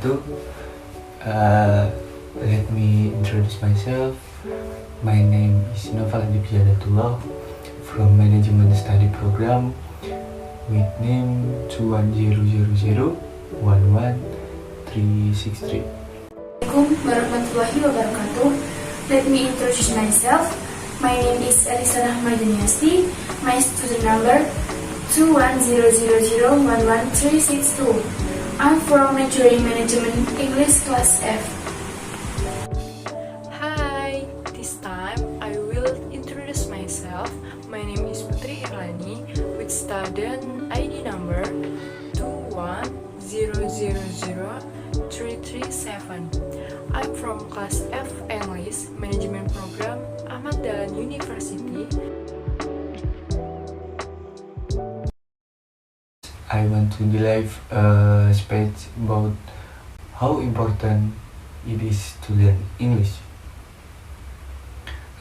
wabarakatuh. Let me introduce myself. My name is Nawfal Zidayatulloh from Management Study Program with name 210001133. Assalamualaikum warahmatullahi wabarakatuh. Let me introduce myself. My name is Elisa dan Asti. My student number 21000113362. I'm from majoring management English class F. Hi, this time I will introduce myself. My name is Putri Irlani with student ID number 210003337. I'm from class F English Management Program Ahmad University. I want to deliver a speech about how important it is to learn English.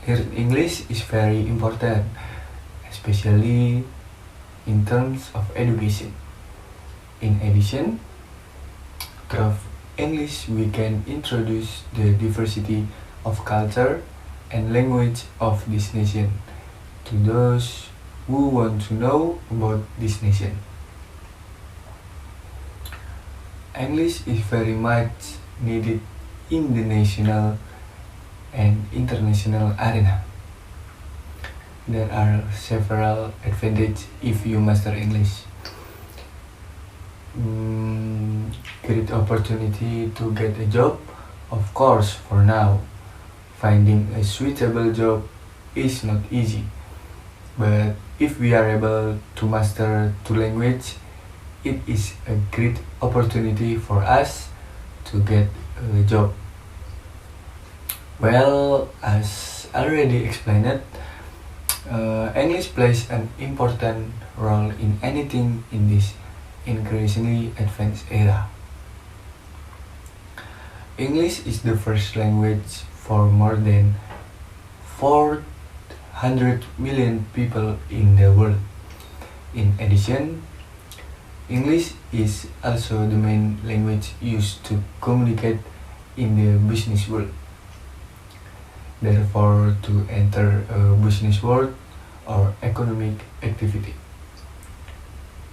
Learn English is very important, especially in terms of education. In addition, through English we can introduce the diversity of culture and language of this nation to those who want to know about this nation. English is very much needed in the national and international arena. There are several advantages if you master English. Great opportunity to get a job, of course. For now, finding a suitable job is not easy, but if we are able to master two languages, it is a great opportunity for us to get a job. Well, as already explained, English plays an important role in anything in this increasingly advanced era. English is the first language for more than 400 million people in the world. In addition, English is also the main language used to communicate in the business world. Therefore, to enter a business world or economic activity,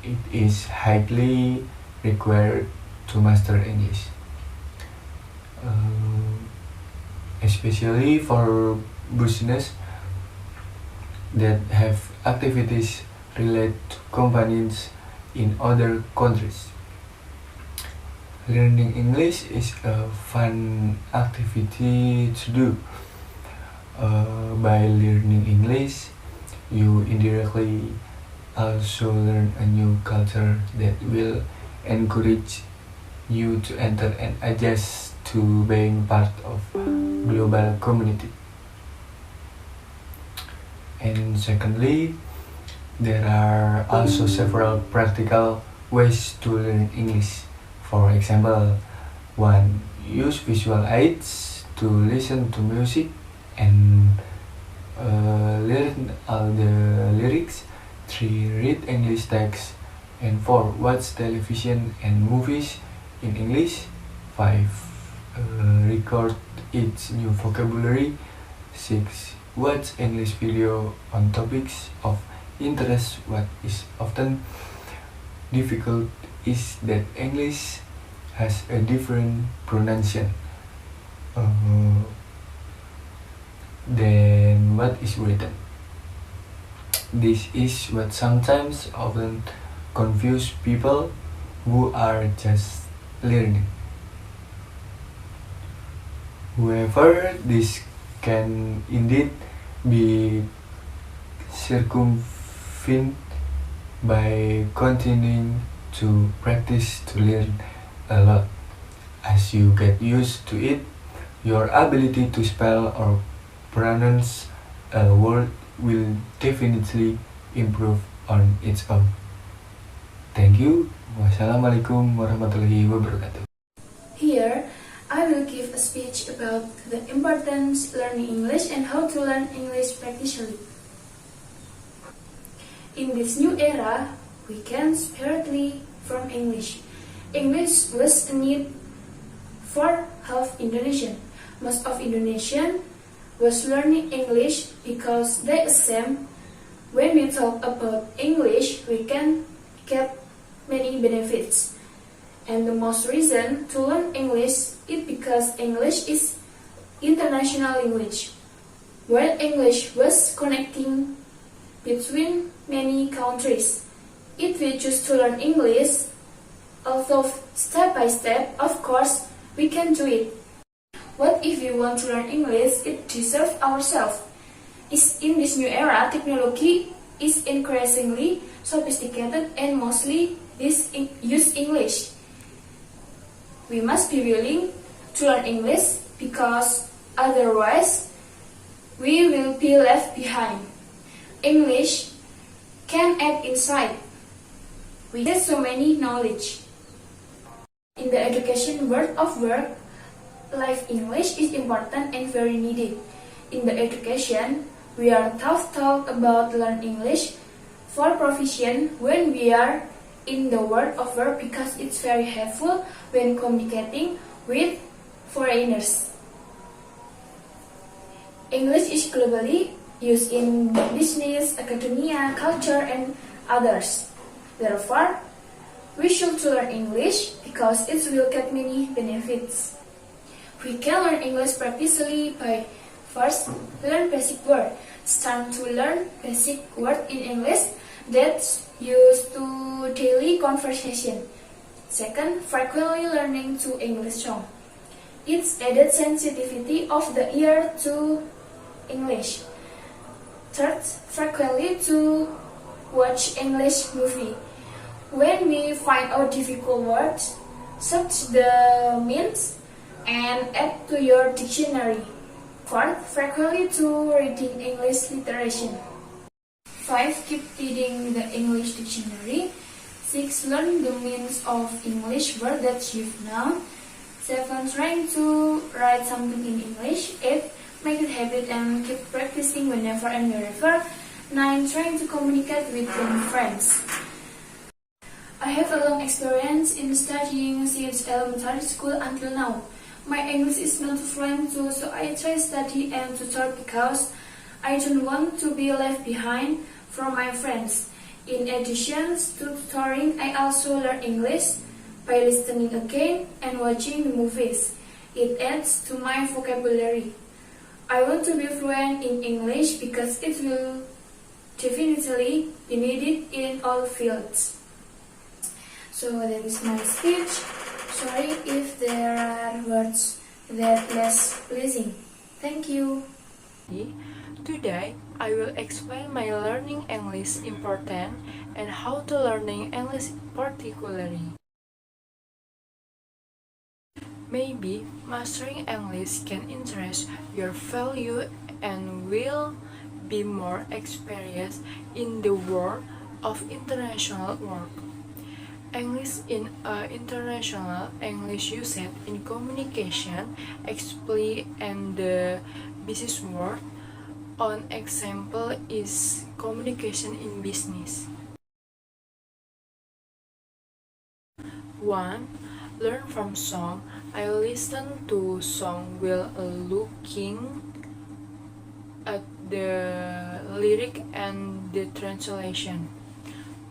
it is highly required to master English. Especially for business that have activities related to companies in other countries. Learning English is a fun activity to do. By learning English, you indirectly also learn a new culture that will encourage you to enter and adjust to being part of global community. And secondly, there are also several practical ways to learn English. For example, 1. Use visual aids to listen to music and learn all the lyrics. 3. Read English text. And 4. Watch television and movies in English. 5. Record each new vocabulary. 6. Watch English video on topics of interest. What is often difficult is that English has a different pronunciation than what is written. This is what sometimes often confuse people who are just learning. However, this can indeed be circumvented by continuing to practice to learn a lot. As you get used to it, your ability to spell or pronounce a word will definitely improve on its own. Thank you. Wassalamualaikum warahmatullahi wabarakatuh. Here, I will give a speech about the importance learning English and how to learn English practically. In this new era, we can separately from English. English was a need for half Indonesian. Most of Indonesian was learning English because they assume when we talk about English, we can get many benefits. And the most reason to learn English is because English is international language. While English was connecting between many countries, if we choose to learn English, although step by step, of course, we can do it. What if we want to learn English? It deserves ourselves. In this new era, technology is increasingly sophisticated and mostly use English. We must be willing to learn English because otherwise we will be left behind. English can add insight. We get so many knowledge. In the education world of work, life English is important and very needed. In the education, we are taught about learn English for proficient when we are in the world of work because it's very helpful when communicating with foreigners. English is globally used in business, academia, culture, and others. Therefore, we should learn English because it will get many benefits. We can learn English practically by first learn basic word. Start to learn basic word in English that's used to daily conversation. Second, frequently learning to English song. It's added sensitivity of the ear to English. Third, frequently to watch English movie. When we find out difficult words, search the means and add to your dictionary. Fourth, frequently to reading English literature. 5. Keep reading the English dictionary. 6. Learn the means of English word that you've known. 7. Trying to write something in English. 8. Make it habit and keep practicing whenever and wherever. 9. Trying to communicate with your friends. I have a long experience in studying since elementary school until now. My English is not fluent too, so I try study and tutor because I don't want to be left behind from my friends. In addition to tutoring, I also learn English by listening again and watching the movies. It adds to my vocabulary. I want to be fluent in English because it will definitely be needed in all fields. So that is my speech. Sorry if there are words that less pleasing. Thank you. Today, I will explain my learning English important and how to learning English particularly. Maybe mastering English can interest your value and will be more experienced in the world of international work. English in international English used in communication, especially in the business world. An example is communication in business. 1. Learn from song. I listen to song while looking at the lyric and the translation.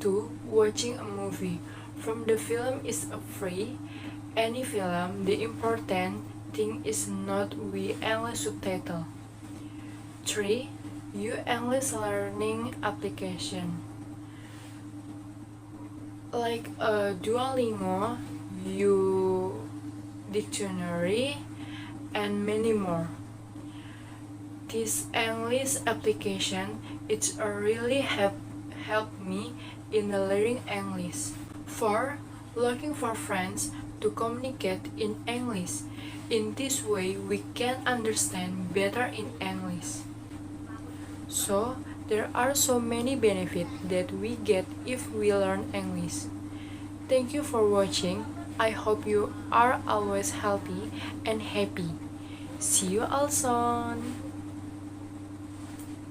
2. Watching a movie. From the film is free. Any film, the important thing is not we English subtitle. 3. Use English learning application like Duolingo, dictionary, and many more. This English application it's really helped me in learning English. 4. Looking for friends to communicate in English. In this way, we can understand better in English. So, there are so many benefits that we get if we learn English. Thank you for watching. I hope you are always healthy and happy. See you all soon.